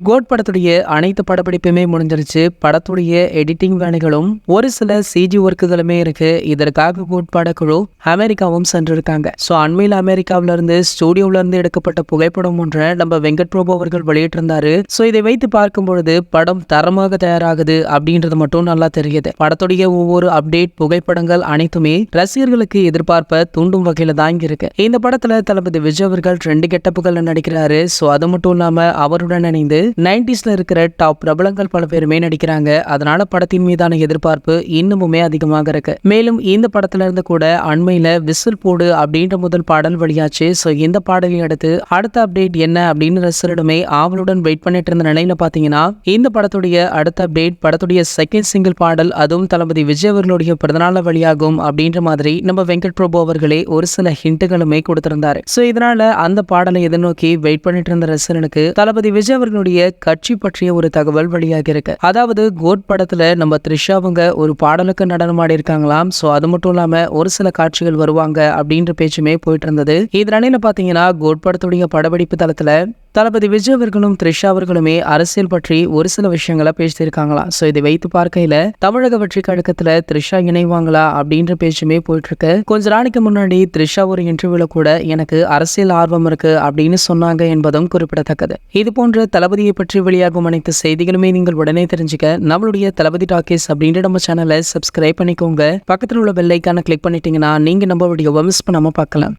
Code படத்துடைய அனைத்து படப்பிடிப்புமே முடிஞ்சிருச்சு. படத்துடைய எடிட்டிங் வேலைகளும் ஒரு சில சிஜி ஒர்க்குகளுமே இருக்கு. இதற்காக கோட் படக்குழு அமெரிக்காவும் சென்றிருக்காங்க. ஸோ அண்மையில் அமெரிக்காவில இருந்து ஸ்டூடியோல இருந்து எடுக்கப்பட்ட புகைப்படம் ஒன்றை நம்ம வெங்கட் பிரபு அவர்கள் வெளியிட்டிருந்தாரு. ஸோ இதை வைத்து பார்க்கும் பொழுது படம் தரமாக தயாராகுது அப்படின்றது மட்டும் நல்லா தெரியுது. படத்துடைய ஒவ்வொரு அப்டேட் புகைப்படங்கள் அனைத்துமே ரசிகர்களுக்கு எதிர்பார்ப்ப தூண்டும் வகையில தான் இருக்கு. இந்த படத்துல தளபதி விஜய் அவர்கள் 2 கெட்டப்புகள் நடிக்கிறாரு. ஸோ அது மட்டும் இல்லாம அவருடன் இணைந்து 90ஸ்ல இருக்கிற டாப் பிரபலங்கள் பல பேருமே நடிக்கிறாங்க. அதனால படத்தின் மீதான எதிர்பார்ப்பு இன்னமுமே அதிகமாக இருக்கு. மேலும் இந்த படத்துல இருந்து கூட அண்மையில விசில் போடு அப்படின்ற முதல் பாடல் வெளியாச்சு. ஸோ இந்த பாடலை அடுத்து அடுத்த அப்டேட் என்ன அப்படின்னு ரசிகரிடமே ஆவலுடன் வெயிட் பண்ணிட்டு இருந்த நிலையில பாத்தீங்கன்னா இந்த படத்துடைய அடுத்த அப்டேட் படத்துடைய செகண்ட் சிங்கிள் பாடல் அதுவும் தளபதி விஜய் அவர்களுடைய பிறந்தநாள் வெளியாகும் அப்படின்ற மாதிரி நம்ம வெங்கட் பிரபு அவர்களே ஒரு சில ஹிண்ட்டுகளுமே கொடுத்திருந்தாரு. ஸோ இதனால அந்த பாடலை எதிர்நோக்கி வெயிட் பண்ணிட்டு இருந்த ரசிகனுக்கு தளபதி விஜய் அவர்களுடைய கட்சி பற்றிய ஒரு தகவல் வெளியாகி இருக்கு. அதாவது கோட் படத்துல நம்ம த்ரிஷா அவங்க ஒரு பாடலுக்கு நடனம் ஆடி இருக்காங்களாம். சோ அது மட்டும் இல்லாம ஒரு சில காட்சிகள் வருவாங்க அப்படின்ற பேச்சுமே போயிட்டு இருந்தது. இதனால பாத்தீங்கன்னா கோட் படத்துடைய படப்பிடிப்பு தளத்துல தளபதி விஜய் அவர்களும் த்ரிஷா அவர்களுமே அரசியல் பற்றி ஒரு சில விஷயங்களை பேசியிருக்காங்களாம். ஸோ இதை வைத்து பார்க்கையில தமிழக வெற்றி கழகத்துல த்ரிஷா இணைவாங்களா அப்படின்ற பேச்சுமே போயிட்டு இருக்கு. கொஞ்ச நாளைக்கு முன்னாடி த்ரிஷா ஒரு இன்டர்வியூல கூட எனக்கு அரசியல் ஆர்வம் இருக்கு அப்படின்னு சொன்னாங்க என்பதும் குறிப்பிடத்தக்கது. இது போன்ற தளபதியை பற்றி வெளியாகும் அனைத்து செய்திகளுமே நீங்கள் உடனே தெரிஞ்சுக்க நம்மளுடைய தளபதி டாக்கீஸ் அப்படின்ற நம்ம சேனலை சப்ஸ்கிரைப் பண்ணிக்கோங்க. பக்கத்தில் உள்ள பெல் ஐக்கானை கிளிக் பண்ணிட்டீங்கன்னா நீங்க நம்ம வீடியோவை மிஸ் பண்ணாம பார்க்கலாம்.